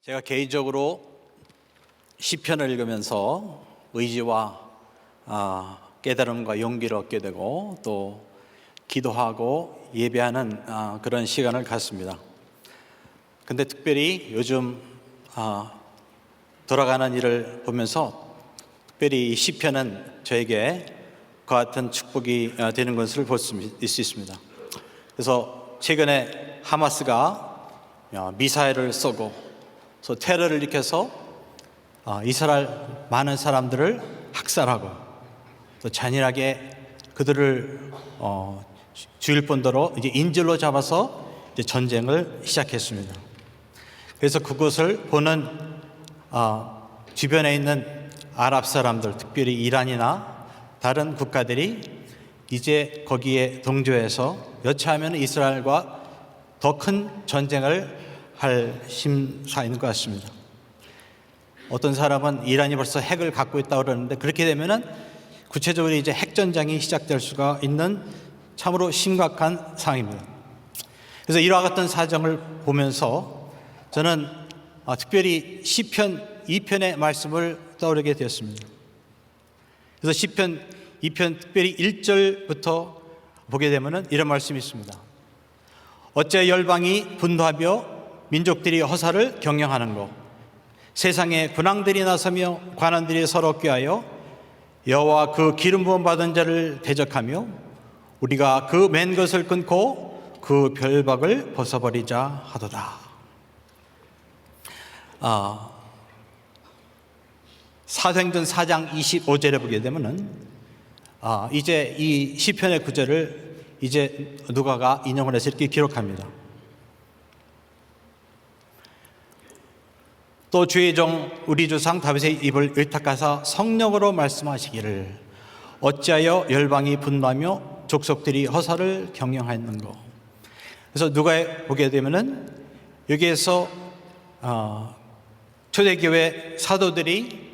제가 개인적으로 시편을 읽으면서 의지와 깨달음과 용기를 얻게 되고 또 기도하고 예배하는 그런 시간을 갖습니다. 근데 특별히 요즘 돌아가는 일을 보면서 특별히 이 시편은 저에게 그와 같은 축복이 되는 것을 볼 수 있습니다. 그래서 최근에 하마스가 미사일을 쏘고 또 테러를 일으켜서 이스라엘 많은 사람들을 학살하고 또 잔인하게 그들을 죽일 뿐더러 이제 인질로 잡아서 이제 전쟁을 시작했습니다. 그래서 그것을 보는 주변에 있는 아랍 사람들, 특별히 이란이나 다른 국가들이 이제 거기에 동조해서 여차하면 이스라엘과 더 큰 전쟁을 할 심사가 있는 것 같습니다. 어떤 사람은 이란이 벌써 핵을 갖고 있다고 그러는데 그렇게 되면은 구체적으로 이제 핵전쟁이 시작될 수가 있는 참으로 심각한 상황입니다. 그래서 이와 같은 사정을 보면서 저는 특별히 시편 2편의 말씀을 떠오르게 되었습니다. 그래서 시편 2편 특별히 1절부터 보게 되면은 이런 말씀이 있습니다. 어째 열방이 분노하며 민족들이 허사를 경영하는고 세상에 군왕들이 나서며 관원들이 서로 꾀하여 여호와 그 기름 부음 받은 자를 대적하며 우리가 그 맨 것을 끊고 그 별박을 벗어버리자 하도다. 사도행전 4장 25절에 보게 되면은 이제 이 시편의 구절을 이제 누가가 인용을 해서 이렇게 기록합니다. 또 주의 종 우리 조상 다윗의 입을 의탁하사 성령으로 말씀하시기를 어찌하여 열방이 분노하며 족속들이 허사를 경영하였는고. 그래서 누가에 보게 되면은 여기에서 초대교회 사도들이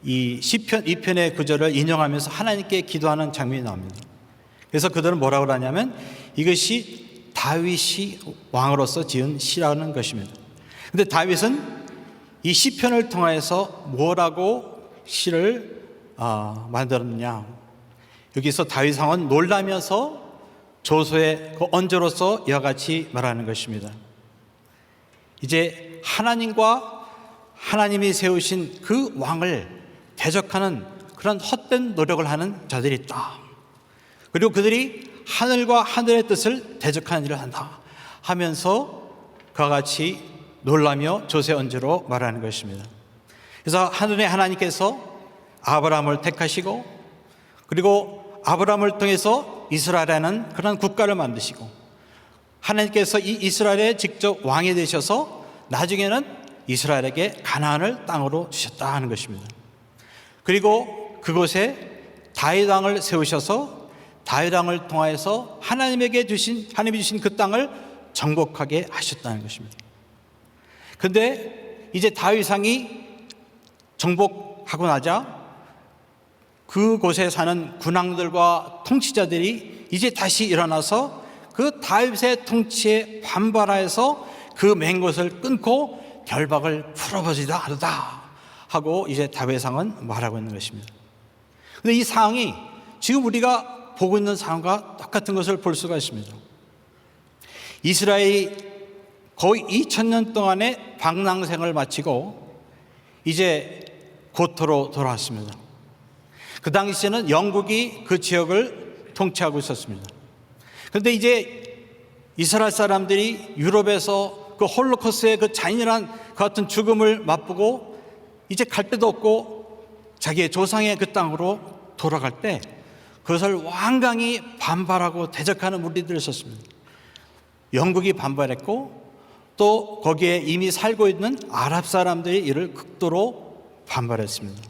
이 시편 2편의 구절을 인용하면서 하나님께 기도하는 장면이 나옵니다. 그래서 그들은 뭐라고 하냐면 이것이 다윗이 왕으로서 지은 시라는 것입니다. 그런데 다윗은 이 시편을 통해서 뭐라고 시를 만들었느냐. 여기서 다윗 왕은 놀라면서 조소의 그 언저로서 이와 같이 말하는 것입니다. 이제 하나님과 하나님이 세우신 그 왕을 대적하는 그런 헛된 노력을 하는 자들이 있다. 그리고 그들이 하늘과 하늘의 뜻을 대적하는 일을 한다 하면서 그와 같이 놀라며 조세 언저로 말하는 것입니다. 그래서 하늘의 하나님께서 아브라함을 택하시고 그리고 아브라함을 통해서 이스라엘이라는 그런 국가를 만드시고 하나님께서 이 이스라엘에 직접 왕이 되셔서 나중에는 이스라엘에게 가나안을 땅으로 주셨다 하는 것입니다. 그리고 그곳에 다윗 왕을 세우셔서 다윗 왕을 통하여서 하나님이 주신 그 땅을 정복하게 하셨다는 것입니다. 그런데 이제 다윗 왕이 정복하고 나자 그곳에 사는 군왕들과 통치자들이 이제 다시 일어나서 그 다윗의 통치에 반발하여서 그 맨 것을 끊고 결박을 풀어버리다 하다 하고 이제 다윗 왕은 말하고 있는 것입니다. 그런데 이 상황이 지금 우리가 보고 있는 상황과 똑같은 것을 볼 수가 있습니다. 이스라엘이 거의 2000년 동안의 방랑생을 마치고 이제 고토로 돌아왔습니다. 그 당시에는 영국이 그 지역을 통치하고 있었습니다. 그런데 이제 이스라엘 사람들이 유럽에서 그 홀로코스트의 그 잔인한 그 같은 죽음을 맛보고 이제 갈 데도 없고 자기의 조상의 그 땅으로 돌아갈 때 그것을 완강히 반발하고 대적하는 무리들이 있었습니다. 영국이 반발했고 또 거기에 이미 살고 있는 아랍 사람들이 이를 극도로 반발했습니다.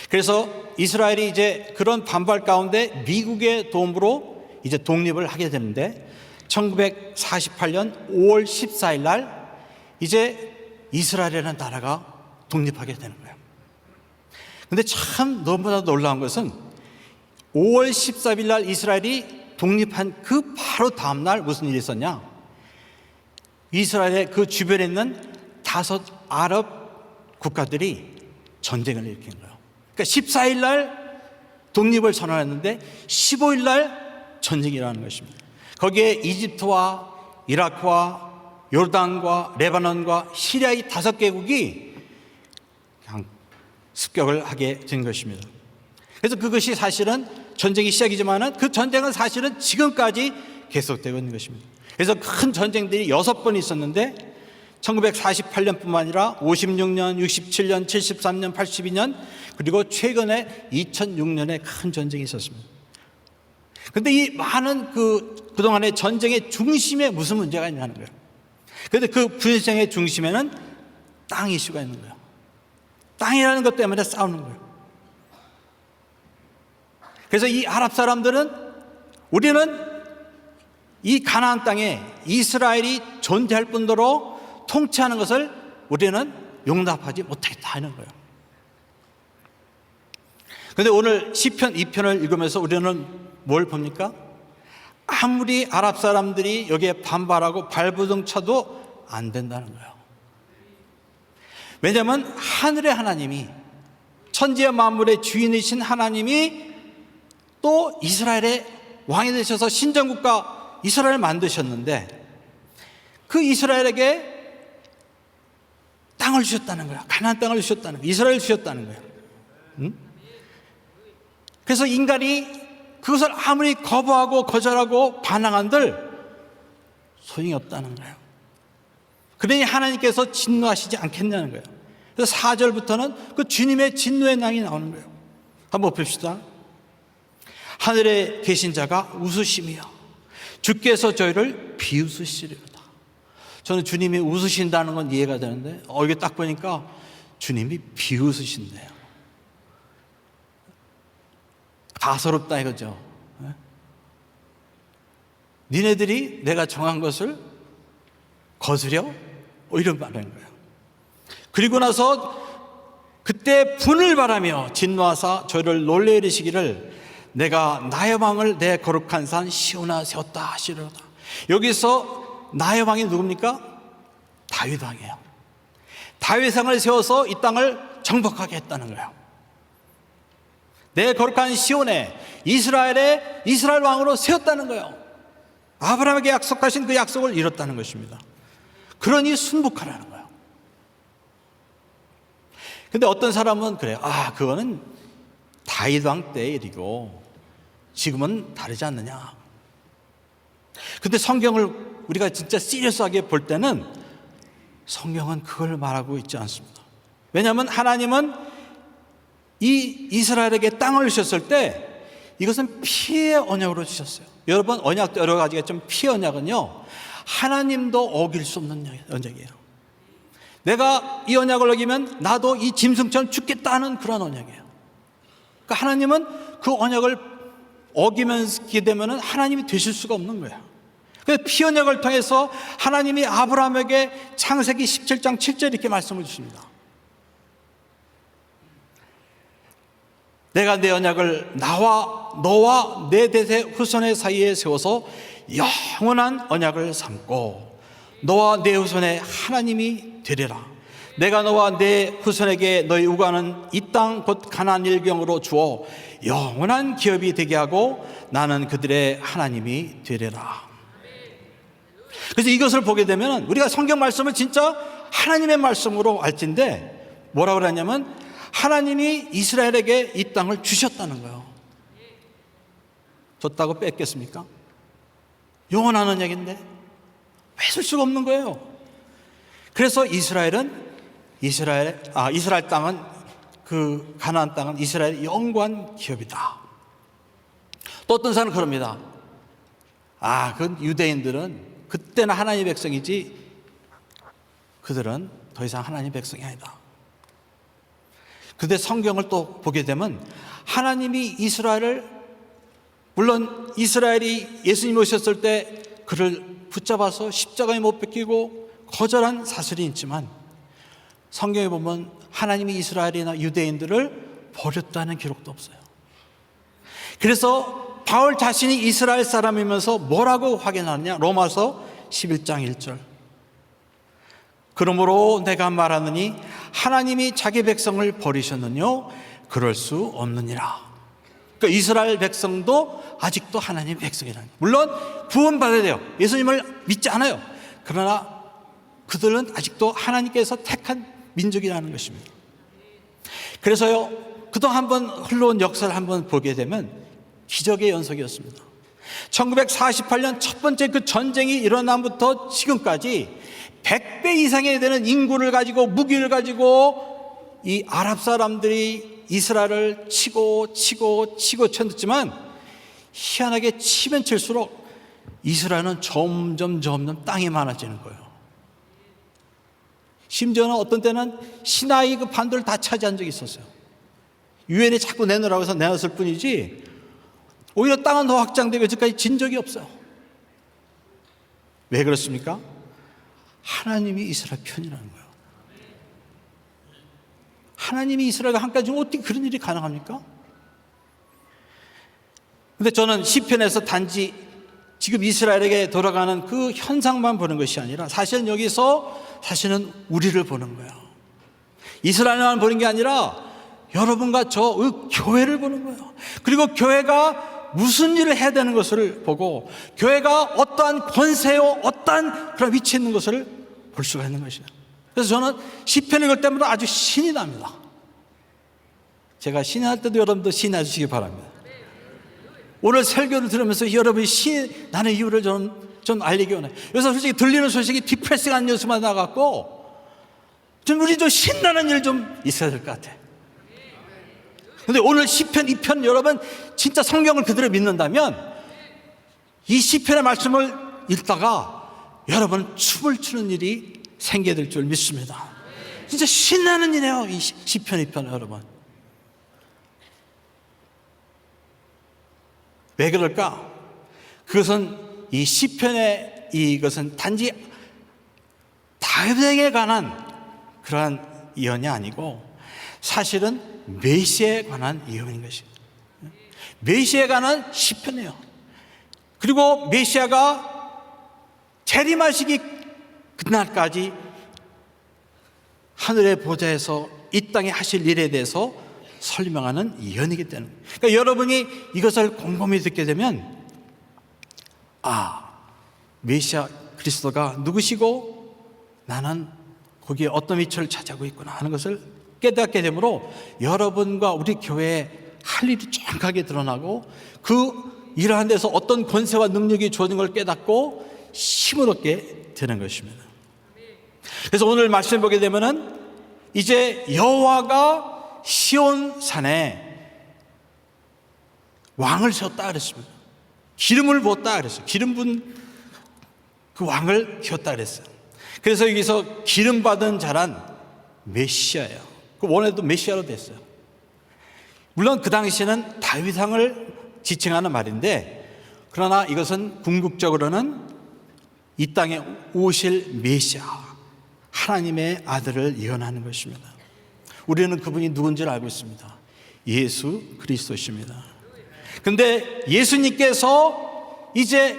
그래서 이스라엘이 이제 그런 반발 가운데 미국의 도움으로 이제 독립을 하게 되는데 1948년 5월 14일 날 이제 이스라엘이라는 나라가 독립하게 되는 거예요. 그런데 참 너무나 놀라운 것은 5월 14일 날 이스라엘이 독립한 그 바로 다음 날 무슨 일이 있었냐? 이스라엘의 그 주변에 있는 다섯 아랍 국가들이 전쟁을 일으킨 거예요. 그러니까 14일 날 독립을 선언했는데 15일 날 전쟁이 일어나는 것입니다. 거기에 이집트와 이라크와 요르단과 레바논과 시리아 이 5개국이 그냥 습격을 하게 된 것입니다. 그래서 그것이 사실은 전쟁이 시작이지만은 그 전쟁은 사실은 지금까지 계속되고 있는 것입니다. 그래서 큰 전쟁들이 6번 있었는데 1948년뿐만 아니라 56년, 67년, 73년, 82년 그리고 최근에 2006년에 큰 전쟁이 있었습니다. 그런데 이 많은 그동안의 전쟁의 중심에 무슨 문제가 있냐는 거예요. 그런데 그 분쟁의 중심에는 땅 이슈가 있는 거예요. 땅이라는 것 때문에 싸우는 거예요. 그래서 이 아랍 사람들은 우리는 이 가나안 땅에 이스라엘이 존재할 뿐더러 통치하는 것을 우리는 용납하지 못하겠다 하는 거예요. 그런데 오늘 시편 2편을 읽으면서 우리는 뭘 봅니까? 아무리 아랍 사람들이 여기에 반발하고 발부둥 쳐도 안 된다는 거예요. 왜냐하면 하늘의 하나님이 천지의 만물의 주인이신 하나님이 또 이스라엘의 왕이 되셔서 신정국가 이스라엘을 만드셨는데 그 이스라엘에게 땅을 주셨다는 거야. 가나안 땅을 주셨다는 거야. 이스라엘을 주셨다는 거야. 응? 그래서 인간이 그것을 아무리 거부하고 거절하고 반항한들 소용이 없다는 거예요. 그러니 하나님께서 진노하시지 않겠냐는 거예요. 그래서 4절부터는 그 주님의 진노의 낭이 나오는 거예요. 한번 봅시다. 하늘에 계신 자가 웃으시며 주께서 저희를 비웃으시리로다. 저는 주님이 웃으신다는 건 이해가 되는데 이게 딱 보니까 주님이 비웃으신대요. 가소롭다 이거죠. 니네들이 내가 정한 것을 거스려? 이런 말하는 거예요. 그리고 나서 그때 분을 바라며 진노하사 저희를 놀래 이르시기를 내가 나의 왕을 내 거룩한 산 시온에 세웠다 하시리로다. 여기서 나의 왕이 누굽니까? 다윗 왕이에요. 다윗 왕을 세워서 이 땅을 정복하게 했다는 거예요. 내 거룩한 시온에 이스라엘 왕으로 세웠다는 거예요. 아브라함에게 약속하신 그 약속을 이뤘다는 것입니다. 그러니 순복하라는 거예요. 근데 어떤 사람은 그래요. 그거는 다윗 왕 때의 일이고 지금은 다르지 않느냐. 근데 성경을 우리가 진짜 시리어스하게 볼 때는 성경은 그걸 말하고 있지 않습니다. 왜냐하면 하나님은 이 이스라엘에게 땅을 주셨을 때 이것은 피의 언약으로 주셨어요. 여러분 언약도 여러 가지가 있지만 피의 언약은요 하나님도 어길 수 없는 언약이에요. 내가 이 언약을 어기면 나도 이 짐승처럼 죽겠다는 그런 언약이에요. 그러니까 하나님은 그 언약을 어기게 되면 하나님이 되실 수가 없는 거예요. 그래서 피 언약을 통해서 하나님이 아브라함에게 창세기 17장 7절 이렇게 말씀을 주십니다. 내가 내 언약을 너와 내 대세 후손의 사이에 세워서 영원한 언약을 삼고 너와 내 후손의 하나님이 되리라. 내가 너와 내 후손에게 너희 우가는 이 땅 곧 가나안 일경으로 주어 영원한 기업이 되게 하고 나는 그들의 하나님이 되리라. 그래서 이것을 보게 되면 우리가 성경 말씀을 진짜 하나님의 말씀으로 알진데 뭐라고 그러냐면 하나님이 이스라엘에게 이 땅을 주셨다는 거예요. 줬다고 뺏겠습니까? 영원한 언약인데 뺏을 수가 없는 거예요. 그래서 이스라엘 땅은 그 가나안 땅은 이스라엘의 영원한 기업이다. 또 어떤 사람은 그럽니다. 그 유대인들은 그때는 하나님의 백성이지 그들은 더 이상 하나님의 백성이 아니다. 그런데 성경을 또 보게 되면 하나님이 물론 이스라엘이 예수님이 오셨을 때 그를 붙잡아서 십자가에 못 박히고 거절한 사실이 있지만 성경에 보면 하나님이 이스라엘이나 유대인들을 버렸다는 기록도 없어요. 그래서 바울 자신이 이스라엘 사람이면서 뭐라고 확인하느냐? 로마서 11장 1절. 그러므로 내가 말하느니 하나님이 자기 백성을 버리셨느뇨? 그럴 수 없느니라. 그러니까 이스라엘 백성도 아직도 하나님의 백성이라는 거예요. 물론 구원받아야 돼요. 예수님을 믿지 않아요. 그러나 그들은 아직도 하나님께서 택한 민족이라는 것입니다. 그래서요, 그동안 한번 흘러온 역사를 한번 보게 되면 기적의 연속이었습니다. 1948년 첫 번째 그 전쟁이 일어남부터 지금까지 100배 이상이 되는 인구를 가지고 무기를 가지고 이 아랍 사람들이 이스라엘을 치고 쳤지만 희한하게 치면 칠수록 이스라엘은 점점 땅이 많아지는 거예요. 심지어는 어떤 때는 시나이 그 반도를 다 차지한 적이 있었어요. 유엔이 자꾸 내놓으라고 해서 내놨을 뿐이지 오히려 땅은 더 확장되고 여기까지 진 적이 없어요. 왜 그렇습니까? 하나님이 이스라엘 편이라는 거예요. 하나님이 이스라엘과 함께 지금 어떻게 그런 일이 가능합니까? 근데 저는 시편에서 단지 지금 이스라엘에게 돌아가는 그 현상만 보는 것이 아니라 사실은 여기서 사실은 우리를 보는 거예요. 이스라엘만 보는 게 아니라 여러분과 저 교회를 보는 거예요. 그리고 교회가 무슨 일을 해야 되는 것을 보고 교회가 어떠한 권세요, 어떠한 그런 위치에 있는 것을 볼 수가 있는 것이에요. 그래서 저는 시편 읽을 때마다 아주 신이 납니다. 제가 신이 날 때도 여러분도 신이 나주시기 바랍니다. 오늘 설교를 들으면서 여러분이 신이 나는 이유를 좀 알리기 원해요. 요새 솔직히 들리는 소식이 디프레싱한 뉴스만 나갔고 좀 우리 좀 신나는 일 좀 있어야 될 것 같아요. 근데 오늘 시편 2편 여러분 진짜 성경을 그대로 믿는다면 이 시편의 말씀을 읽다가 여러분 춤을 추는 일이 생기게 될 줄 믿습니다. 진짜 신나는 일이에요. 이 시편 2편 여러분. 왜 그럴까? 그것은 이 시편의 이것은 단지 다윗에게 관한 그러한 예언이 아니고 사실은 메시아에 관한 예언인 것입니다. 메시아에 관한 시편이에요. 그리고 메시아가 재림하시기 그날까지 하늘의 보좌에서 이 땅에 하실 일에 대해서 설명하는 예언이기 때문에 그러니까 여러분이 이것을 곰곰이 듣게 되면 메시아 그리스도가 누구시고 나는 거기에 어떤 위치를 차지하고 있구나 하는 것을 깨닫게 되므로 여러분과 우리 교회에 할 일이 정확하게 드러나고 그 이러한 데서 어떤 권세와 능력이 주어진 걸 깨닫고 힘을 얻게 되는 것입니다. 그래서 오늘 말씀 보게 되면은 이제 여호와가 시온 산에 왕을 세웠다 그랬습니다. 기름을 부었다 그랬어요. 기름 부은 그 왕을 세웠다 그랬어요. 그래서 여기서 기름 받은 자란 메시아예요. 그 원래도 메시아로 됐어요. 물론 그 당시에는 다윗왕을 지칭하는 말인데 그러나 이것은 궁극적으로는 이 땅에 오실 메시아 하나님의 아들을 예언하는 것입니다. 우리는 그분이 누군지를 알고 있습니다. 예수 그리스도십니다. 그런데 예수님께서 이제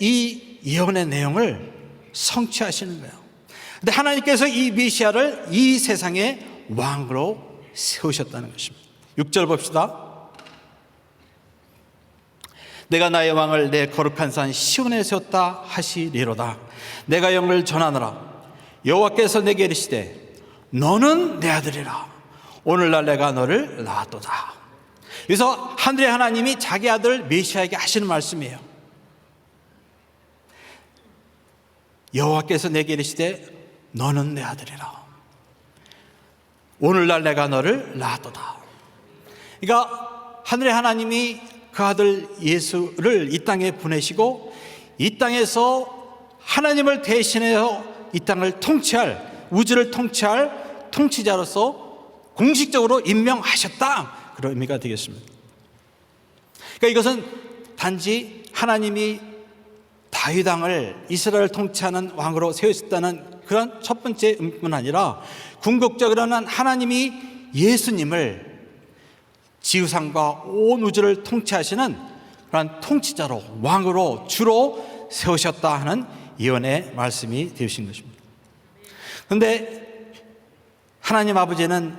이 예언의 내용을 성취하시는 거예요. 근데 하나님께서 이 메시아를 이 세상의 왕으로 세우셨다는 것입니다. 6절 봅시다. 내가 나의 왕을 내 거룩한 산 시온에 세웠다 하시리로다. 내가 영을 전하노라. 여호와께서 내게 이르시되 너는 내 아들이라. 오늘날 내가 너를 낳았도다. 그래서 하늘의 하나님이 자기 아들 메시아에게 하시는 말씀이에요. 여호와께서 내게 이르시되 너는 내 아들이라. 오늘날 내가 너를 낳았도다. 그러니까 하늘의 하나님이 그 아들 예수를 이 땅에 보내시고 이 땅에서 하나님을 대신해서 이 땅을 통치할 우주를 통치할 통치자로서 공식적으로 임명하셨다. 그런 의미가 되겠습니다. 그러니까 이것은 단지 하나님이 다윗 왕을 이스라엘을 통치하는 왕으로 세우셨다는 그런 첫 번째 의미뿐 아니라 궁극적으로는 하나님이 예수님을 지구상과 온 우주를 통치하시는 그런 통치자로 왕으로 주로 세우셨다 하는 예언의 말씀이 되신 것입니다. 그런데 하나님 아버지는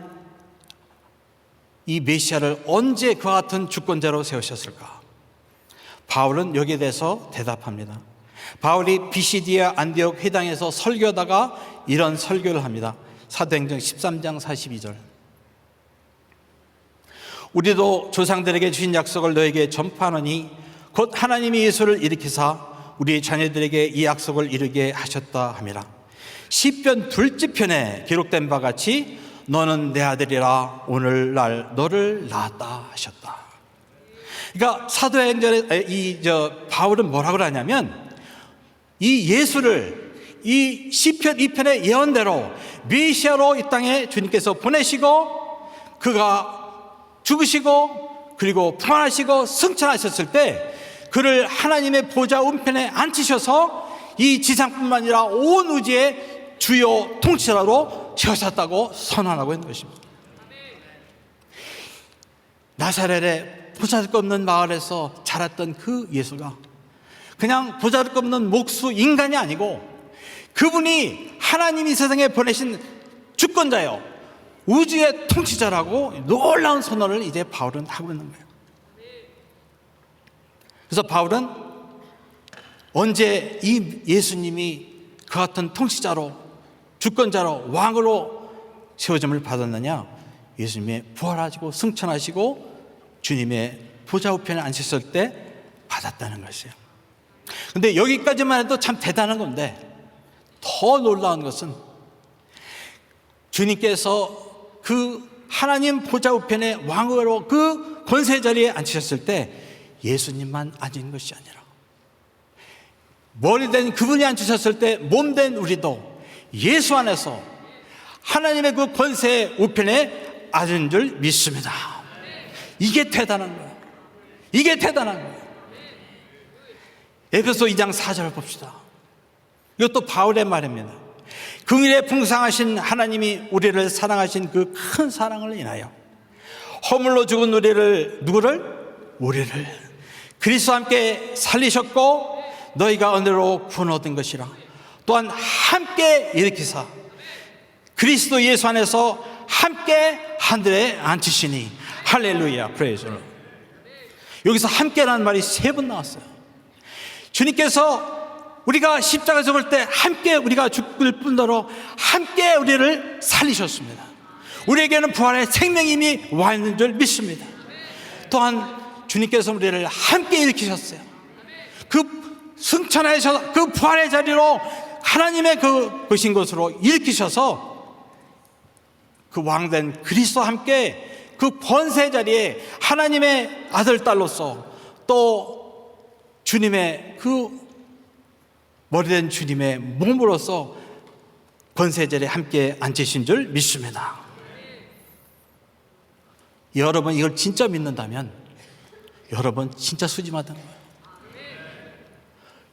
이 메시아를 언제 그와 같은 주권자로 세우셨을까? 바울은 여기에 대해서 대답합니다. 바울이 비시디아 안디옥 회당에서 설교하다가 이런 설교를 합니다. 사도행전 13장 42절. 우리도 조상들에게 주신 약속을 너에게 전파하노니 곧 하나님이 예수를 일으키사 우리 자녀들에게 이 약속을 이루게 하셨다 함이라. 시편 둘째 편에 기록된 바 같이 너는 내 아들이라 오늘날 너를 낳았다 하셨다. 그러니까 사도행전에 바울은 뭐라고 하냐면 이 예수를 이 시편 2편의 예언대로 메시아로 이 땅에 주님께서 보내시고 그가 죽으시고 그리고 부활하시고 승천하셨을 때 그를 하나님의 보좌 우편에 앉히셔서 이 지상뿐만 아니라 온 우주의 주요 통치자로 세우셨다고 선언하고 있는 것입니다. 나사렛의 보잘것없는 마을에서 자랐던 그 예수가 그냥 보잘것없는 목수 인간이 아니고 그분이 하나님이 세상에 보내신 주권자요 우주의 통치자라고 놀라운 선언을 이제 바울은 하고 있는 거예요. 그래서 바울은 언제 이 예수님이 그 같은 통치자로 주권자로 왕으로 세워짐을 받았느냐? 예수님의 부활하시고 승천하시고 주님의 보좌 우편에 앉으셨을 때 받았다는 것이에요. 그런데 여기까지만 해도 참 대단한 건데 더 놀라운 것은 주님께서 그 하나님 보좌 우편에 왕으로 그 권세 자리에 앉으셨을 때 예수님만 앉은 것이 아니라 머리 된 그분이 앉으셨을 때 몸 된 우리도 예수 안에서 하나님의 그 권세 우편에 앉은 줄 믿습니다. 이게 대단한 거예요. 이게 대단한 거예요. 에베소 2장 4절을 봅시다. 이것도 바울의 말입니다. 긍휼에 풍성하신 하나님이 우리를 사랑하신 그 큰 사랑을 인하여 허물로 죽은 우리를 그리스도와 함께 살리셨고 너희가 은혜로 구원 얻은 것이라 또한 함께 일으키사 그리스도 예수 안에서 함께 하늘에 앉히시니 할렐루야 프레이즈. 여기서 함께라는 말이 3번 나왔어요. 주님께서 우리가 십자가에 죽을 때 함께 우리가 죽을 뿐더러 함께 우리를 살리셨습니다. 우리에게는 부활의 생명이 이미 와 있는 줄 믿습니다. 또한 주님께서 우리를 함께 일으키셨어요. 그 승천하셔서 그 부활의 자리로 하나님의 그신 것으로 일으키셔서 그 왕된 그리스도와 함께 그 권세 자리에 하나님의 아들 딸로서 또 주님의 그 머리된 주님의 몸으로서 권세 자리에 함께 앉으신 줄 믿습니다. 여러분 이걸 진짜 믿는다면 여러분 진짜 수지받은 거예요.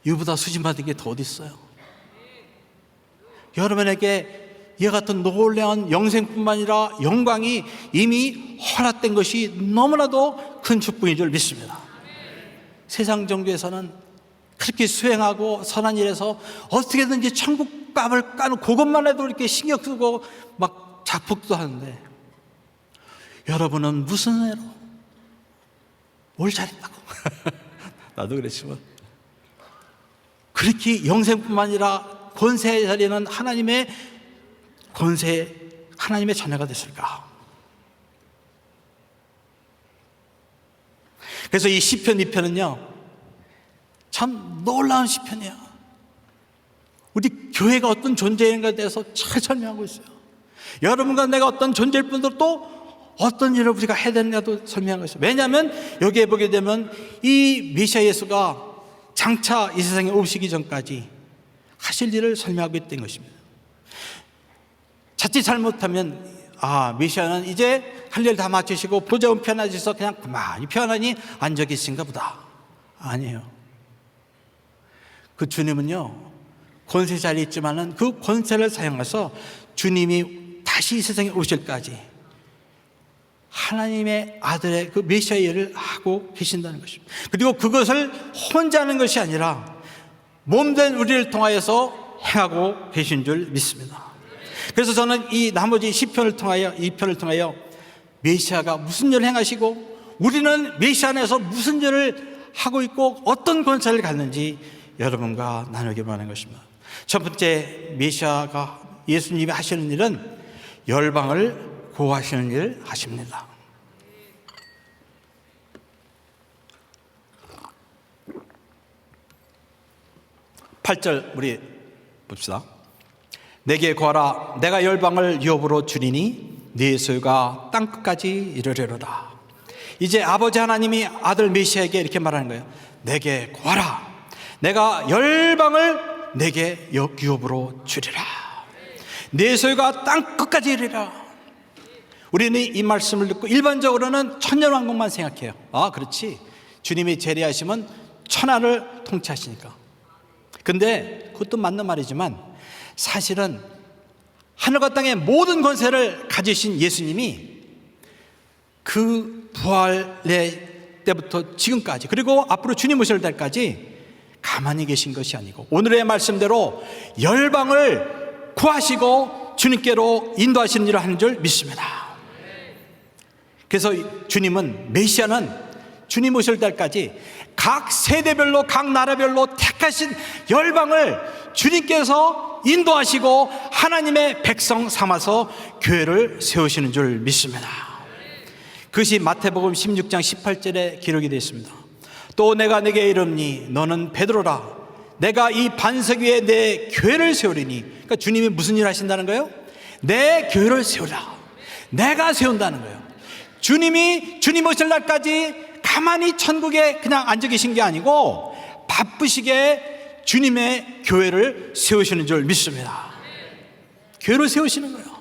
이보다 수지받은 게 더 어디 있어요? 여러분에게 이와 같은 놀라운 영생뿐만 아니라 영광이 이미 허락된 것이 너무나도 큰 축복인 줄 믿습니다. 세상 종교에서는 그렇게 수행하고 선한 일에서 어떻게든지 천국 값을 까는 그것만 해도 이렇게 신경 쓰고 막 자폭도 하는데 여러분은 무슨 은혜로 뭘 잘했다고 나도 그랬지만 그렇게 영생뿐만 아니라 권세의 자리는 하나님의 권세 하나님의 자녀가 됐을까? 그래서 이 시편 2편은요 참 놀라운 시편이에요. 우리 교회가 어떤 존재인가에 대해서 잘 설명하고 있어요. 여러분과 내가 어떤 존재일 뿐더러 또 어떤 일을 우리가 해야 되느냐도 설명하고 있어요. 왜냐하면 여기에 보게 되면 이 메시아 예수가 장차 이 세상에 오시기 전까지 하실 일을 설명하고 있던 것입니다. 자칫 잘못하면 메시아는 이제 할 일 다 마치시고 보좌 우편에 앉아서 그냥 그만 편안히 앉아 계신가 보다. 아니에요. 그 주님은요 권세 자리에 있지만은 그 권세를 사용해서 주님이 다시 이 세상에 오실까지 하나님의 아들의 그 메시아 일을 하고 계신다는 것입니다. 그리고 그것을 혼자 하는 것이 아니라 몸된 우리를 통하여서 행하고 계신 줄 믿습니다. 그래서 저는 이 나머지 시편을 통하여, 이 편을 통하여 메시아가 무슨 일을 행하시고 우리는 메시아 안에서 무슨 일을 하고 있고 어떤 권세를 갖는지 여러분과 나누기 원하는 것입니다. 첫 번째, 메시아가, 예수님이 하시는 일은 열방을 구하시는 일을 하십니다. 8절 우리 봅시다. 내게 구하라. 내가 열방을 유업으로 주리니 네 소유가 땅끝까지 이르리로다. 이제 아버지 하나님이 아들 메시아에게 이렇게 말하는 거예요. 내게 구하라. 내가 열방을 내게 유업으로 주리라. 네 소유가 땅끝까지 이르리라. 우리는 이 말씀을 듣고 일반적으로는 천년왕국만 생각해요. 아, 그렇지. 주님이 재림하시면 천하를 통치하시니까. 근데 그것도 맞는 말이지만 사실은 하늘과 땅의 모든 권세를 가지신 예수님이 그 부활의 때부터 지금까지, 그리고 앞으로 주님 오실 때까지 가만히 계신 것이 아니고 오늘의 말씀대로 열방을 구하시고 주님께로 인도하시는 일을 하는 줄 믿습니다. 그래서 주님은, 메시아는 주님 오실 때까지 각 세대별로, 각 나라별로 택하신 열방을 주님께서 인도하시고 하나님의 백성 삼아서 교회를 세우시는 줄 믿습니다. 그것이 마태복음 16장 18절에 기록이 되어 있습니다. 또 내가 네게 이르니 너는 베드로라. 내가 이 반석 위에 내 교회를 세우리니. 그러니까 주님이 무슨 일을 하신다는 거예요? 내 교회를 세우라. 내가 세운다는 거예요. 주님 오실 날까지 가만히 천국에 그냥 앉아 계신 게 아니고 바쁘시게 주님의 교회를 세우시는 줄 믿습니다. 교회를 세우시는 거예요.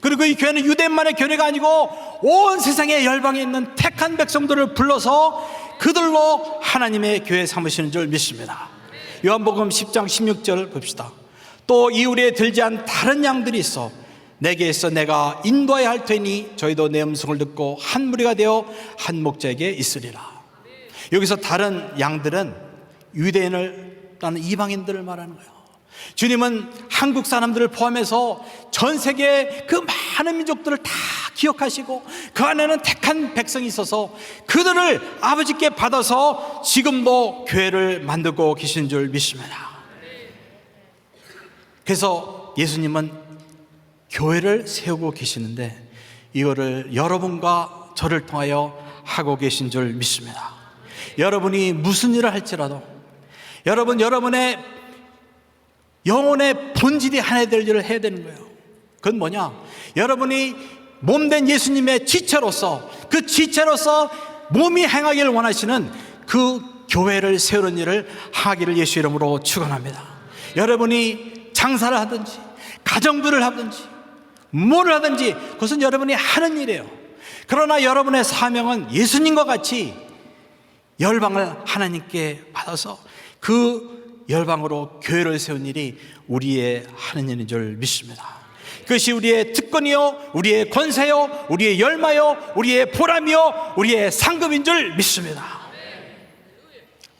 그리고 이 교회는 유대인만의 교회가 아니고 온 세상의 열방에 있는 택한 백성들을 불러서 그들로 하나님의 교회 삼으시는 줄 믿습니다. 요한복음 10장 16절 봅시다. 또 이울에 들지 않은 다른 양들이 있어 내게 있어 내가 인도하여 할 테니 저희도 내 음성을 듣고 한 무리가 되어 한 목자에게 있으리라. 여기서 다른 양들은 유대인을 따는 이방인들을 말하는 거예요. 주님은 한국 사람들을 포함해서 전 세계의 그 많은 민족들을 다 기억하시고 그 안에는 택한 백성이 있어서 그들을 아버지께 받아서 지금도 교회를 만들고 계신 줄 믿습니다. 그래서 예수님은 교회를 세우고 계시는데 이거를 여러분과 저를 통하여 하고 계신 줄 믿습니다. 여러분이 무슨 일을 할지라도 여러분의 영혼의 본질이 하나 될 일을 해야 되는 거예요. 그건 뭐냐? 여러분이 몸된 예수님의 지체로서, 그 지체로서 몸이 행하기를 원하시는 그 교회를 세우는 일을 하기를 예수 이름으로 축원합니다. 여러분이 장사를 하든지 가정부를 하든지 뭐를 하든지 그것은 여러분이 하는 일이에요. 그러나 여러분의 사명은 예수님과 같이 열방을 하나님께 받아서 그 열방으로 교회를 세운 일이 우리의 하는 일인 줄 믿습니다. 그것이 우리의 특권이요, 우리의 권세요, 우리의 열마요, 우리의 보람이요, 우리의 상급인 줄 믿습니다.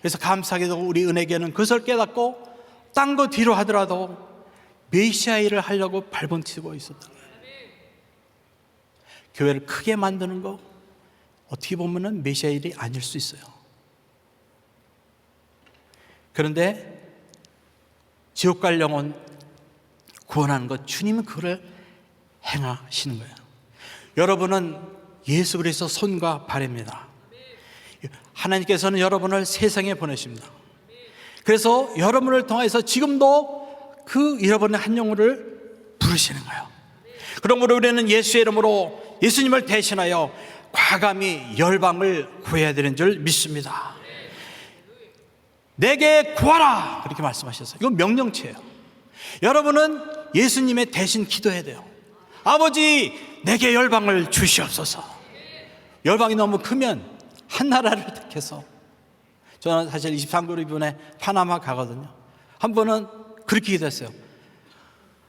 그래서 감사하게도 우리 은혜교회는 그것을 깨닫고 딴 거 뒤로 하더라도 메시아 일을 하려고 발버티고 있었던 거예요. 교회를 크게 만드는 거 어떻게 보면 메시아 일이 아닐 수 있어요. 그런데 지옥 갈 영혼 구원하는 것, 주님은 그걸 행하시는 거예요. 여러분은 예수 그리스도 손과 발입니다. 하나님께서는 여러분을 세상에 보내십니다. 그래서 여러분을 통해서 지금도 그 여러분의 한 영혼을 부르시는 거예요. 그러므로 우리는 예수의 이름으로 예수님을 대신하여 과감히 열방을 구해야 되는 줄 믿습니다. 내게 구하라 그렇게 말씀하셨어요. 이건 명령체예요. 여러분은 예수님의 대신 기도해야 돼요. 아버지 내게 열방을 주시옵소서. 열방이 너무 크면 한 나라를 택해서, 저는 사실 23개월 이번에 파나마 가거든요. 한 번은 그렇게 기도했어요.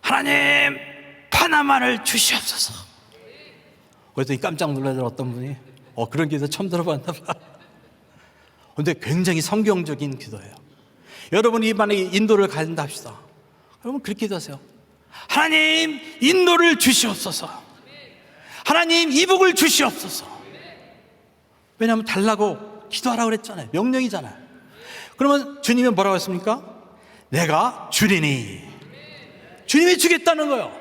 하나님 파나마를 주시옵소서. 그랬더니 깜짝 놀라더라 어떤 분이. 그런 기도 처음 들어봤나 봐. 그런데 굉장히 성경적인 기도예요. 여러분이 만약에 인도를 가진다 합시다. 여러분 그렇게 기도하세요. 하나님 인도를 주시옵소서. 하나님 이복을 주시옵소서. 왜냐하면 달라고 기도하라고 그랬잖아요. 명령이잖아요. 그러면 주님이 뭐라고 했습니까? 내가 주리니. 주님이 주겠다는 거예요.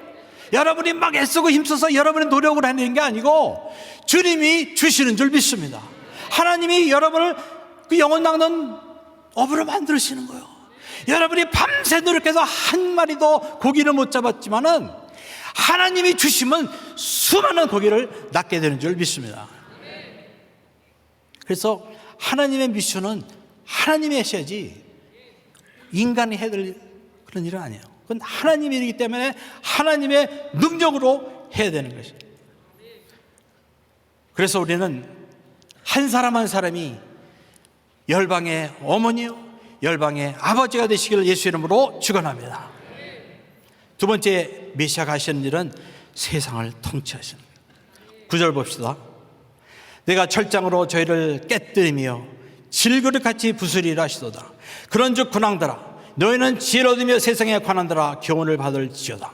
여러분이 막 애쓰고 힘써서 여러분의 노력을 하는 게 아니고 주님이 주시는 줄 믿습니다. 하나님이 여러분을 그 영혼 낚는 업으로 만드시는 거예요. 여러분이 밤새 노력해서 한 마리도 고기를 못 잡았지만은 하나님이 주시면 수많은 고기를 낚게 되는 줄 믿습니다. 그래서 하나님의 미션은 하나님이 하셔야지 인간이 해야 될 그런 일은 아니에요. 그건 하나님의 일이기 때문에 하나님의 능력으로 해야 되는 것이죠. 그래서 우리는 한 사람 한 사람이 열방의 어머니요 열방의 아버지가 되시기를 예수 이름으로 축원합니다. 두 번째 메시아가 하시는 일은 세상을 통치하시는 거예요. 9절 봅시다. 내가 철장으로 저희를 깨뜨리며 질그릇 같이 부수리라 하시도다. 그런즉 군왕들아 너희는 지혜를 얻으며 세상에 관한들아 교훈을 받을지어다.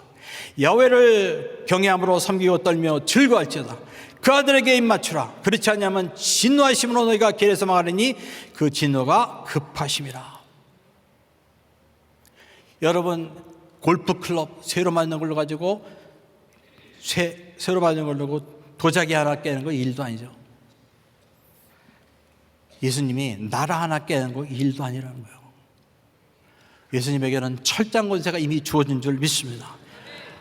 야훼를 경외함으로 섬기고 떨며 즐거워할지어다. 그 아들에게 입맞추라. 그렇지 않으면 진노하심으로 너희가 길에서 망하리니 그 진노가 급하심이라. 여러분 골프클럽 새로 만든 걸로 가지고 새로 만든 걸로 도자기 하나 깨는 거 일도 아니죠. 예수님이 나라 하나 깨는 거 일도 아니라는 거예요. 예수님에게는 철장 권세가 이미 주어진 줄 믿습니다.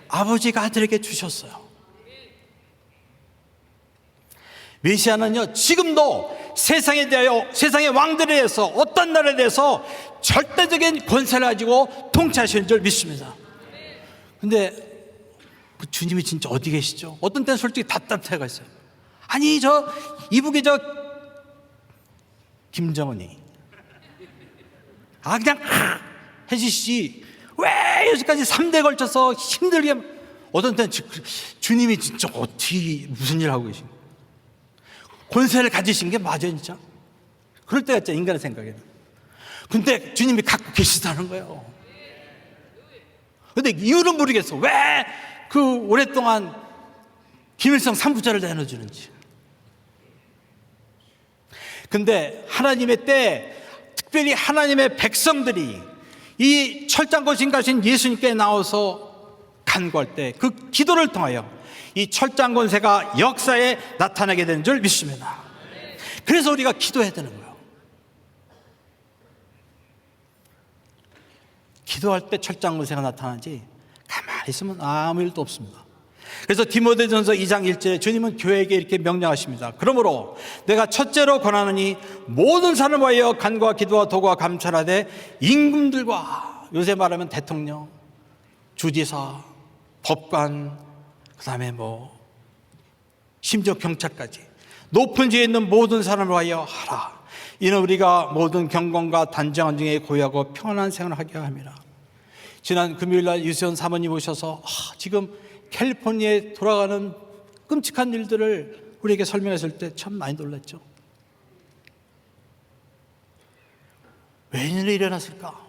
아버지가 아들에게 주셨어요. 메시아는요 지금도 세상에 대하여 세상의 왕들에 대해서 어떤 나라에 대해서 절대적인 권세를 가지고 통치하시는 줄 믿습니다. 근데 그 주님이 진짜 어디 계시죠? 어떤 때는 솔직히 답답해가 있어요. 아니 저 이북의 저 김정은이 그냥 해주시지 왜 여기까지 3대에 걸쳐서 힘들게. 어떤 때는 주님이 진짜 어떻게 무슨 일 하고 계신 권세를 가지신 게 맞아요 진짜? 그럴 때가 있죠 인간의 생각에는. 근데 주님이 갖고 계시다는 거예요. 근데 이유는 모르겠어. 왜 그 오랫동안 김일성 3부자를 내놔주는지. 근데 하나님의 때 특별히 하나님의 백성들이 이 철장거신 가신 예수님께 나와서 간구할 때 그 기도를 통하여 이 철장 권세가 역사에 나타나게 되는 줄 믿습니다. 그래서 우리가 기도해야 되는 거예요. 기도할 때 철장 권세가 나타나지 가만히 있으면 아무 일도 없습니다. 그래서 디모데전서 2장 1절에 주님은 교회에게 이렇게 명령하십니다. 그러므로 내가 첫째로 권하노니 모든 사람을 위하여 간구와 기도와 도구와 감찰하되 임금들과, 요새 말하면 대통령, 주지사, 법관, 그 다음에 심지어 경찰까지 높은 지에 있는 모든 사람을 위하여 하라. 이는 우리가 모든 경건과 단정한 중에 고요하고 평안한 생활을 하게 합니다. 지난 금요일날 유세현 사모님 오셔서 지금 캘리포니아에 돌아가는 끔찍한 일들을 우리에게 설명했을 때 참 많이 놀랐죠. 왜 이런 일이 일어났을까?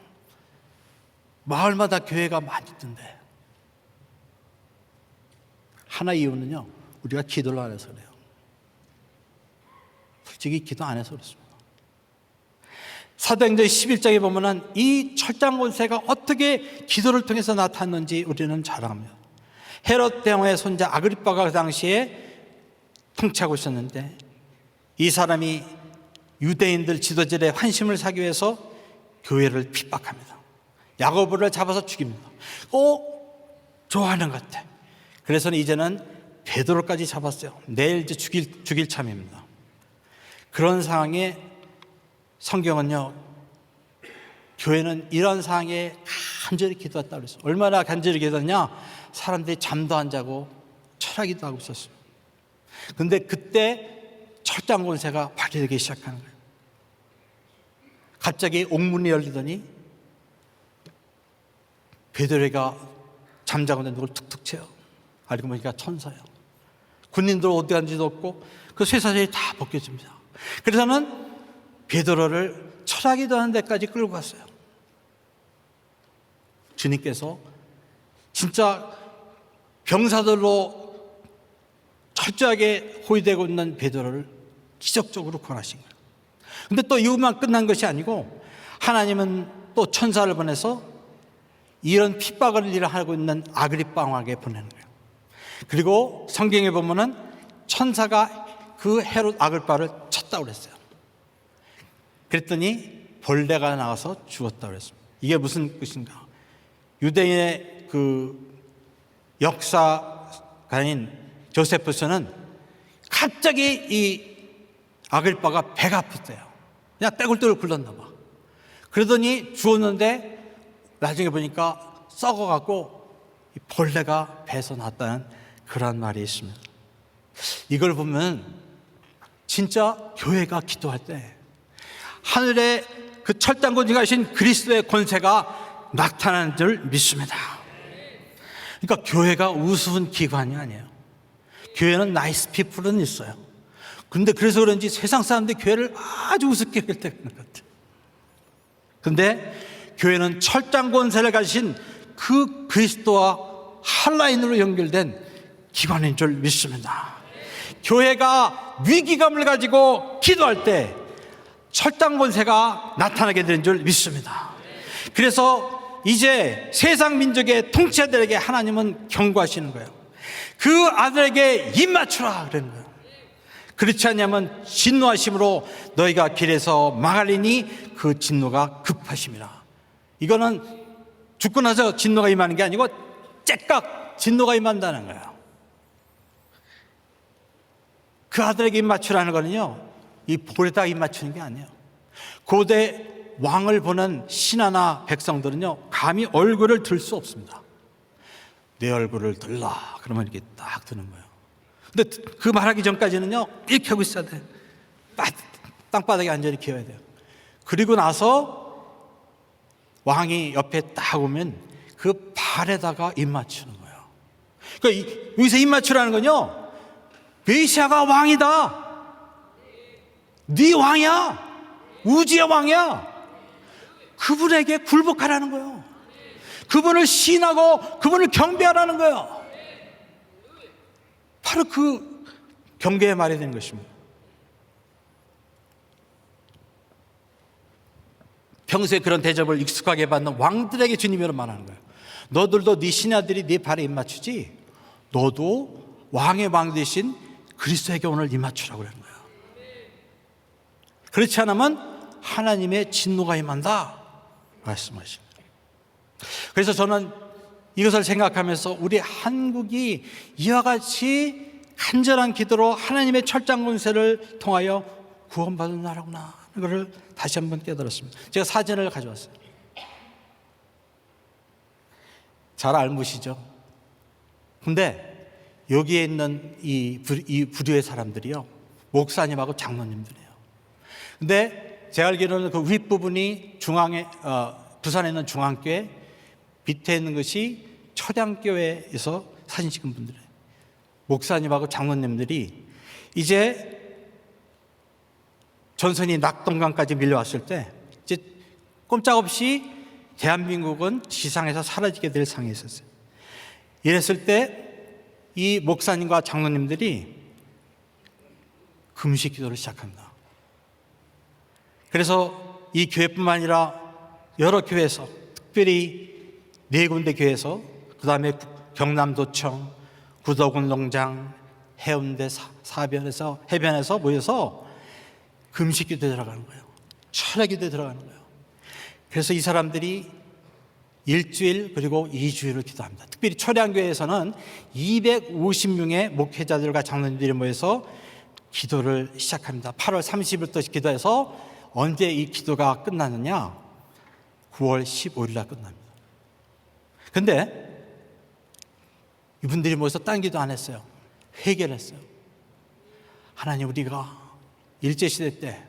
마을마다 교회가 많이 있던데. 하나 이유는요, 우리가 기도를 안 해서 그래요. 솔직히 기도 안 해서 그렇습니다. 사도행전 11장에 보면은 이 철장 권세가 어떻게 기도를 통해서 나타났는지 우리는 잘 압니다. 헤롯 대왕의 손자 아그리빠가 그 당시에 통치하고 있었는데 이 사람이 유대인들 지도자들의 환심을 사기 위해서 교회를 핍박합니다. 야고보를 잡아서 죽입니다. 좋아하는 것 같아. 그래서는 이제는 베드로까지 잡았어요. 내일 이제 죽일 참입니다. 그런 상황에 성경은요, 교회는 이런 상황에 간절히 기도했다고 그랬어요. 얼마나 간절히 기도했냐? 사람들이 잠도 안 자고 철학기도 하고 있었어요. 근데 그때 철장 권세가 발휘되기 시작하는 거예요. 갑자기 옥문이 열리더니 베드로가 잠자고 있는 누굴 툭툭 쳐요. 알고 보니까 천사예요. 군인들 어디 간지도 없고 그 쇠사슬이 다 벗겨집니다. 그래서는 베드로를 철학기도 하는 데까지 끌고 갔어요. 주님께서 진짜 병사들로 철저하게 호위되고 있는 베드로를 기적적으로 구원하신 거예요. 근데 또 이것만 끝난 것이 아니고 하나님은 또 천사를 보내서 이런 핍박을 일하고 있는 아그리빠 왕에게 보내는 거예요. 그리고 성경에 보면은 천사가 그 헤롯 아그리빠를 쳤다고 그랬어요. 그랬더니 벌레가 나와서 죽었다고 그랬습니다. 이게 무슨 뜻인가? 유대인의 그 역사가인 조세푸스는 갑자기 이 아그리빠가 배가 아팠대요. 그냥 떼굴떼굴 굴렀나 봐. 그러더니 죽었는데 나중에 보니까 썩어갖고 벌레가 배에서 났다는 그런 말이 있습니다. 이걸 보면 진짜 교회가 기도할 때 하늘에 그 철단군이 가신 그리스도의 권세가 나타나는 줄 믿습니다. 그러니까 교회가 우스운 기관이 아니에요. 교회는 나이스 피플은 있어요. 근데 그래서 그런지 세상 사람들이 교회를 아주 우습게 볼 때가 있는 것 같아요. 근데 교회는 철장 권세를 가진 그 그리스도와 한라인으로 연결된 기관인 줄 믿습니다. 교회가 위기감을 가지고 기도할 때 철장 권세가 나타나게 되는 줄 믿습니다. 그래서 이제 세상 민족의 통치자들에게 하나님은 경고하시는 거예요. 그 아들에게 입 맞추라 그러는 거예요. 그렇지 않냐면 진노하심으로 너희가 길에서 망하리니 그 진노가 급하심이라. 이거는 죽고 나서 진노가 임하는 게 아니고 째깍 진노가 임한다는 거예요. 그 아들에게 입 맞추라는 거는요, 이 볼에다 입 맞추는 게 아니에요. 고대 왕을 보는 신하나 백성들은요, 감히 얼굴을 들 수 없습니다. 내 얼굴을 들라 그러면 이렇게 딱 드는 거예요. 근데 그 말하기 전까지는요, 이렇게 하고 있어야 돼요. 땅바닥에 앉아서 기어야 돼요. 그리고 나서 왕이 옆에 딱 오면 그 발에다가 입 맞추는 거예요. 그러니까 여기서 입 맞추라는 건요, 메시아가 왕이다. 네 왕이야. 우주의 왕이야. 그분에게 굴복하라는 거예요. 그분을 신하고 그분을 경배하라는 거예요. 바로 그 경계의 말이 되는 것입니다. 평소에 그런 대접을 익숙하게 받는 왕들에게 주님이 말하는 거예요. 너들도 네 신하들이 네 발에 입 맞추지, 너도 왕의 왕 되신 그리스도에게 오늘 입 맞추라고 그러는 거예요. 그렇지 않으면 하나님의 진노가 임한다 말씀하십니다. 그래서 저는 이것을 생각하면서 우리 한국이 이와 같이 간절한 기도로 하나님의 철장 권세를 통하여 구원받은 나라구나, 이거를 다시 한번 깨달았습니다. 제가 사진을 가져왔어요. 잘 알무시죠? 근데 여기에 있는 이 부류의 사람들이요, 목사님하고 장로님들이에요. 근데 제가 알기로는 그 윗부분이 중앙에 부산에 있는 중앙교회, 밑에 있는 것이 초량교회에서 사진 찍은 분들이에요. 목사님하고 장로님들이 이제 전선이 낙동강까지 밀려왔을 때 이제 꼼짝없이 대한민국은 지상에서 사라지게 될 상황이 있었어요. 이랬을 때 이 목사님과 장로님들이 금식 기도를 시작합니다. 그래서 이 교회뿐만 아니라 여러 교회에서, 특별히 4군데 교회에서, 그 다음에 경남도청, 구덕운동장, 해운대 해변에서 모여서 금식 기도에 들어가는 거예요. 철야 기도에 들어가는 거예요. 그래서 이 사람들이 일주일 그리고 2주일을 기도합니다. 특별히 초량교회에서는 250명의 목회자들과 장로님들이 모여서 기도를 시작합니다. 8월 30일부터 기도해서 언제 이 기도가 끝나느냐? 9월 15일 날 끝납니다. 그런데 이분들이 모여서 딴 기도 안 했어요. 회개를 했어요. 하나님, 우리가 일제시대 때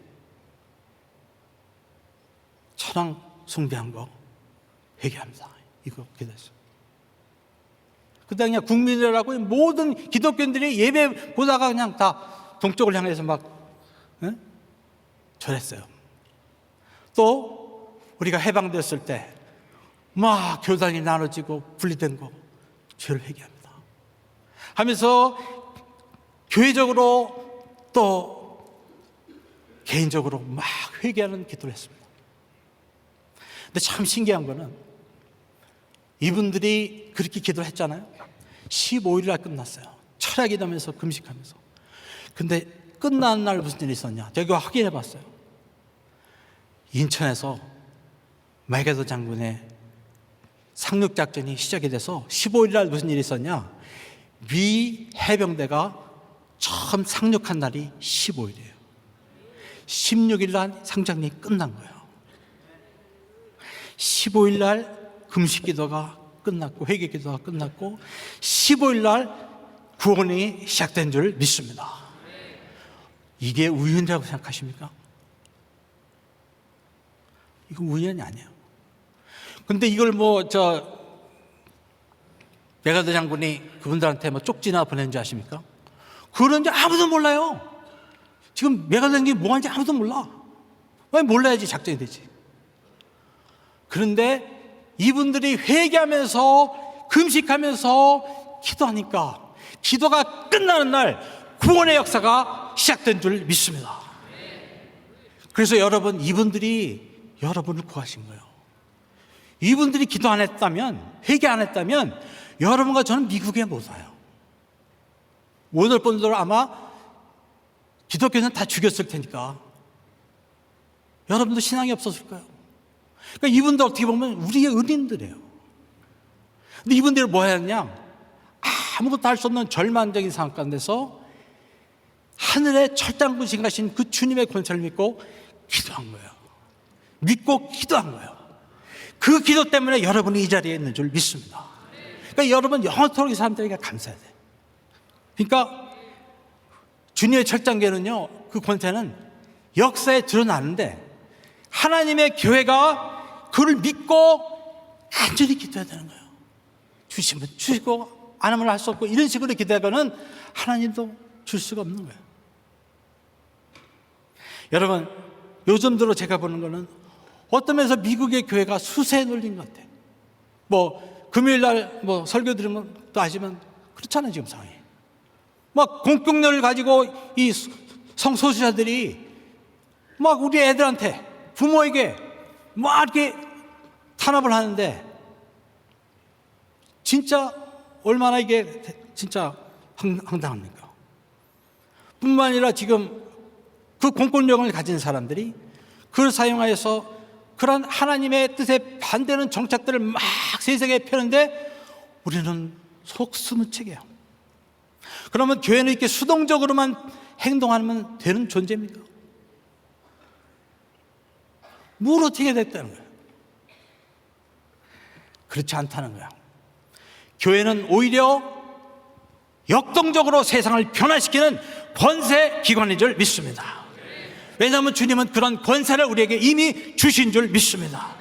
천황 숭배한 거 회개합니다. 이거 기도했어요. 그다음에 그냥 국민이라고 모든 기독교인들이 예배 보다가 그냥 다 동쪽을 향해서 막 절했어요. 또 우리가 해방됐을 때 막 교단이 나눠지고 분리된 거, 죄를 회개합니다. 하면서 교회적으로 또 개인적으로 막 회개하는 기도를 했습니다. 근데 참 신기한 거는 이분들이 그렇게 기도를 했잖아요. 15일 날 끝났어요. 철야기 하면서 금식하면서. 근데 끝난 날 무슨 일이 있었냐? 제가 확인해 봤어요. 인천에서 마게도 장군의 상륙작전이 시작이 돼서 15일 날 무슨 일이 있었냐? 미 해병대가 처음 상륙한 날이 15일이에요. 16일 날 상장이 끝난 거예요. 15일 날 금식 기도가 끝났고 회개 기도가 끝났고 15일 날 구원이 시작된 줄 믿습니다. 이게 우연이라고 생각하십니까? 이건 우연이 아니에요. 근데 이걸 메가더 장군이 그분들한테 쪽지나 보낸지 아십니까? 그런지 아무도 몰라요. 지금 메가더 장군이 뭐 하는지 아무도 몰라. 왜 몰라야지 작전이 되지. 그런데 이분들이 회개하면서 금식하면서 기도하니까 기도가 끝나는 날 구원의 역사가 시작된 줄 믿습니다. 그래서 여러분, 이분들이 여러분을 구하신 거예요. 이분들이 기도 안 했다면, 회개 안 했다면 여러분과 저는 미국에 못 와요. 못 올 분들은 아마 기독교는 다 죽였을 테니까 여러분도 신앙이 없었을 거예요. 그러니까 이분들 어떻게 보면 우리의 은인들이에요. 근데 이분들이 뭐 했냐? 아무것도 할 수 없는 절망적인 상황 가운데서 하늘의 철장구신 가신 그 주님의 권세를 믿고 기도한 거예요. 믿고 기도한 거예요. 그 기도 때문에 여러분이 이 자리에 있는 줄 믿습니다. 그러니까 여러분 영원토록 이 사람들에게 감사해야 돼요. 그러니까 주님의 철장계는요, 그 권세는 역사에 드러나는데 하나님의 교회가 그를 믿고 간절히 기도해야 되는 거예요. 주시면 주시고 안 하면 할 수 없고 이런 식으로 기도하고는 하나님도 줄 수가 없는 거예요. 여러분, 요즘 들어 제가 보는 거는 어떤 면에서 미국의 교회가 수세에 놀린 것 같아요. 금요일 날 설교 들으면 또 아시면 그렇잖아요, 지금 상황이. 공격력을 가지고 이 성소수자들이 우리 애들한테, 부모에게 이렇게 탄압을 하는데 진짜 얼마나 이게 진짜 황당합니까? 뿐만 아니라 지금 그 공권력을 가진 사람들이 그걸 사용하여서 그런 하나님의 뜻에 반대하는 정책들을 막 세상에 펴는데 우리는 속수무책이에요. 그러면 교회는 이렇게 수동적으로만 행동하면 되는 존재입니까? 뭘 어떻게 됐다는 거예요? 그렇지 않다는 거예요. 교회는 오히려 역동적으로 세상을 변화시키는 권세 기관인 줄 믿습니다. 왜냐하면 주님은 그런 권세를 우리에게 이미 주신 줄 믿습니다.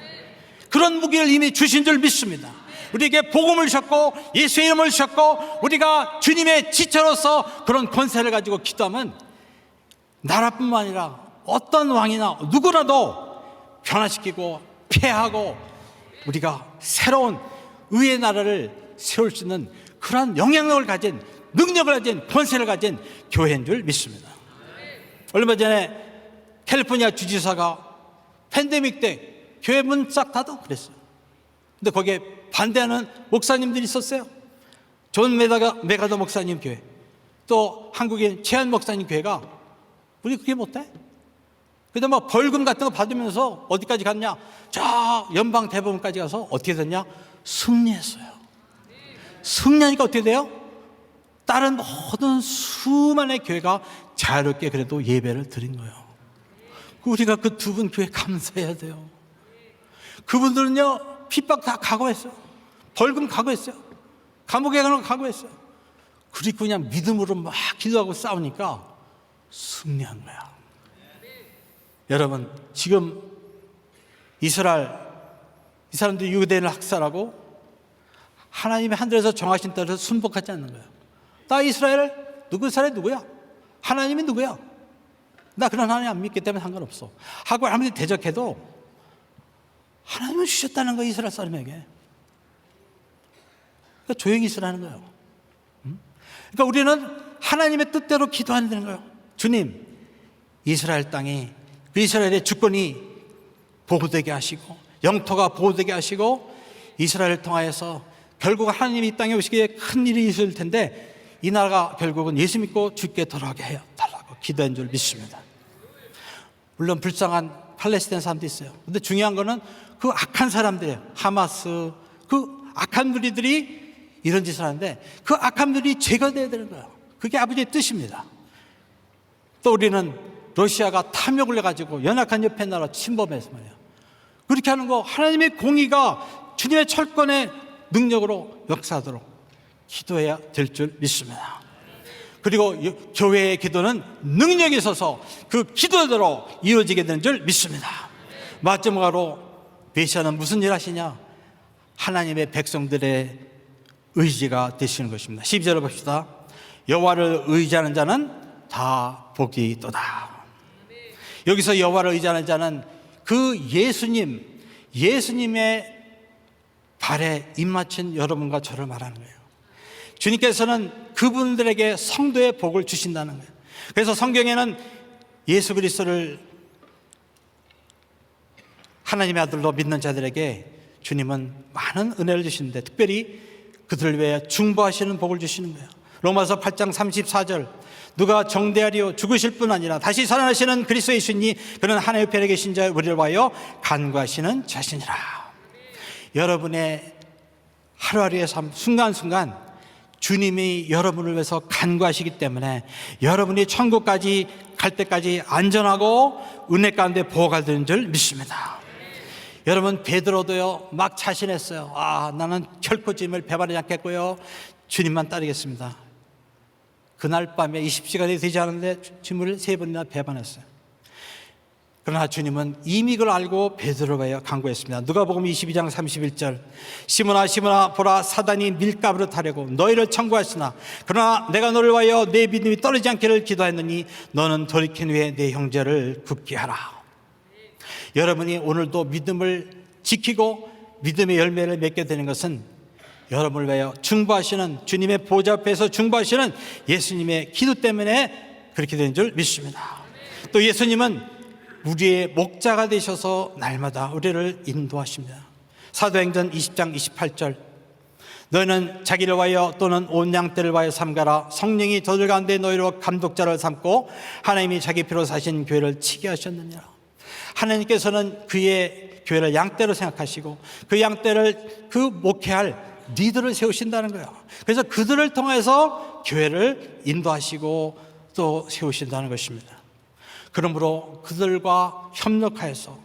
그런 무기를 이미 주신 줄 믿습니다. 우리에게 복음을 주셨고 예수의 이름을 주셨고 우리가 주님의 지체로서 그런 권세를 가지고 기도하면 나라뿐만 아니라 어떤 왕이나 누구라도 변화시키고 폐하고 우리가 새로운 의의 나라를 세울 수 있는 그러한 영향력을 가진, 능력을 가진, 권세를 가진 교회인 줄 믿습니다. 얼마 전에 캘리포니아 주지사가 팬데믹 때 교회 문 싹 닫아 그랬어요. 근데 거기에 반대하는 목사님들이 있었어요. 존 메가더 목사님 교회, 또 한국인 최한 목사님 교회가 우리 그게 못해? 근데 벌금 같은 거 받으면서 어디까지 갔냐? 저 연방 대법원까지 가서 어떻게 됐냐? 승리했어요. 승리하니까 어떻게 돼요? 다른 모든 수많은 교회가 자유롭게 그래도 예배를 드린 거예요. 우리가 그 두 분 교회 감사해야 돼요. 그분들은요, 핍박 다 각오했어요. 벌금 각오했어요. 감옥에 가는 거 각오했어요. 그리고 그냥 믿음으로 막 기도하고 싸우니까 승리한 거야. 여러분, 지금 이스라엘, 이 사람들이 유대인을 학살하고 하나님의 하늘에서 정하신 따라서 순복하지 않는 거예요. 나 이스라엘, 누구야? 하나님이 누구야? 나 그런 하나님 안 믿기 때문에 상관없어 하고 아무리 대적해도 하나님은 주셨다는 거예요, 이스라엘 사람에게. 그러니까 조용히 있으라는 거예요. 그러니까 우리는 하나님의 뜻대로 기도해야 되는 거예요. 주님, 이스라엘 땅이, 그 이스라엘의 주권이 보호되게 하시고 영토가 보호되게 하시고 이스라엘을 통하여서 결국 하나님이 이 땅에 오시기에 큰 일이 있을 텐데 이 나라가 결국은 예수 믿고 주께 돌아가게 해 달라고 기도한 줄 믿습니다. 물론 불쌍한 팔레스타인 사람도 있어요. 근데 중요한 거는 그 악한 사람들이에요. 하마스, 그 악한 무리들이 이런 짓을 하는데 그 악한 무리들이 제거돼야 되는 거예요. 그게 아버지의 뜻입니다. 또 우리는 러시아가 탐욕을 해가지고 연약한 옆에 나라 침범해서 말이에요. 그렇게 하는 거 하나님의 공의가 주님의 철권의 능력으로 역사하도록 기도해야 될 줄 믿습니다. 그리고 교회의 기도는 능력이 있어서 그 기도대로 이루어지게 되는 줄 믿습니다. 마지막으로 메시아는 무슨 일 하시냐? 하나님의 백성들의 의지가 되시는 것입니다. 12절을 봅시다. 여호와를 의지하는 자는 다 복이 있도다. 여기서 여호와를 의지하는 자는 그 예수님의 발에 입맞춘 여러분과 저를 말하는 거예요. 주님께서는 그분들에게 성도의 복을 주신다는 거예요. 그래서 성경에는 예수 그리스도를 하나님의 아들로 믿는 자들에게 주님은 많은 은혜를 주시는데 특별히 그들을 위해 중보하시는 복을 주시는 거예요. 로마서 8장 34절, 누가 정대하리요 죽으실 뿐 아니라 다시 살아나시는 그리스도 예수니 그는 하나님의 편에 계신 자 우리를 위하여 간구하시는 자신이라. 여러분의 하루하루의 삶 순간순간 주님이 여러분을 위해서 간구하시기 때문에 여러분이 천국까지 갈 때까지 안전하고 은혜 가운데 보호가 되는 줄 믿습니다. 여러분, 베드로도요 막 자신했어요. 나는 결코 주님을 배반하지 않겠고요, 주님만 따르겠습니다. 그날 밤에 20시간이 되지 않았는데 주님을 3번이나 배반했어요. 그러나 주님은 이미 그걸 알고 베드로에게 간구했습니다. 누가복음 22장 31절, 시몬아 시몬아 보라, 사단이 밀가루를 타려고 너희를 청구하시나 그러나 내가 너를 위하여 내 믿음이 떨어지지 않기를 기도하였느니 너는 돌이킨 후에 내 형제를 굳게 하라. 여러분이 오늘도 믿음을 지키고 믿음의 열매를 맺게 되는 것은 여러분을 위하여 중보하시는 주님의 보좌 앞에서 중보하시는 예수님의 기도 때문에 그렇게 되는 줄 믿습니다. 또 예수님은 우리의 목자가 되셔서 날마다 우리를 인도하십니다. 사도행전 20장 28절, 너희는 자기를 위하여 또는 온 양떼를 위하여 삼가라. 성령이 저들 가운데 너희로 감독자를 삼고 하나님이 자기 피로 사신 교회를 치게 하셨느니라. 하나님께서는 그의 교회를 양떼로 생각하시고 그 양떼를 그 목회할 리더를 세우신다는 거예요. 그래서 그들을 통해서 교회를 인도하시고 또 세우신다는 것입니다. 그러므로 그들과 협력하여서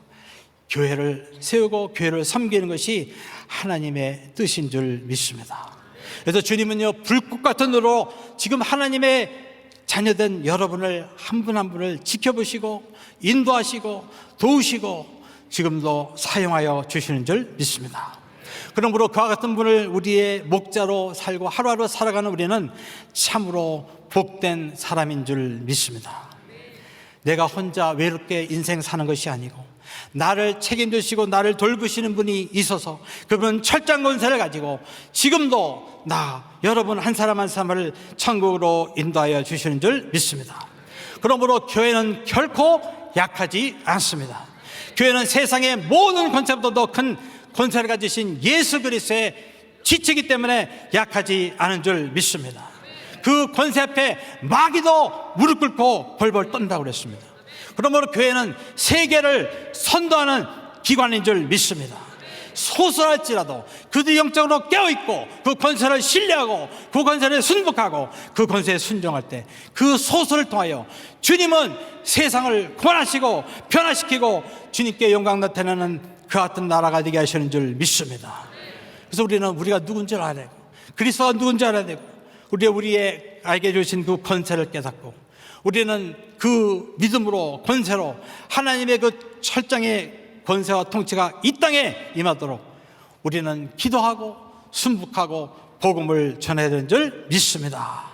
교회를 세우고 교회를 섬기는 것이 하나님의 뜻인 줄 믿습니다. 그래서 주님은요 불꽃 같은 눈으로 지금 하나님의 자녀된 여러분을 한 분 한 분을 지켜보시고 인도하시고 도우시고 지금도 사용하여 주시는 줄 믿습니다. 그러므로 그와 같은 분을 우리의 목자로 살고 하루하루 살아가는 우리는 참으로 복된 사람인 줄 믿습니다. 내가 혼자 외롭게 인생 사는 것이 아니고 나를 책임지시고 나를 돌보시는 분이 있어서 그분은 철장 권세를 가지고 지금도 여러분 한 사람 한 사람을 천국으로 인도하여 주시는 줄 믿습니다. 그러므로 교회는 결코 약하지 않습니다. 교회는 세상의 모든 권세보다 더 큰 권세를 가지신 예수 그리스도의 지체이기 때문에 약하지 않은 줄 믿습니다. 그 권세 앞에 마귀도 무릎 꿇고 벌벌 떤다고 그랬습니다. 그러므로 교회는 세계를 선도하는 기관인 줄 믿습니다. 소설할지라도 그들이 영적으로 깨어있고 그 권세를 신뢰하고 그 권세를 순복하고 그 권세에 순종할 때 그 소설을 통하여 주님은 세상을 구원하시고 변화시키고 주님께 영광 나타내는 그 같은 나라가 되게 하시는 줄 믿습니다. 그래서 우리가 누군지 알아야 되고 그리스도가 누군지 알아야 되고 우리의 알게 주신 그 권세를 깨닫고 우리는 그 믿음으로 권세로 하나님의 그 철장의 권세와 통치가 이 땅에 임하도록 우리는 기도하고 순복하고 복음을 전해야 되는 줄 믿습니다.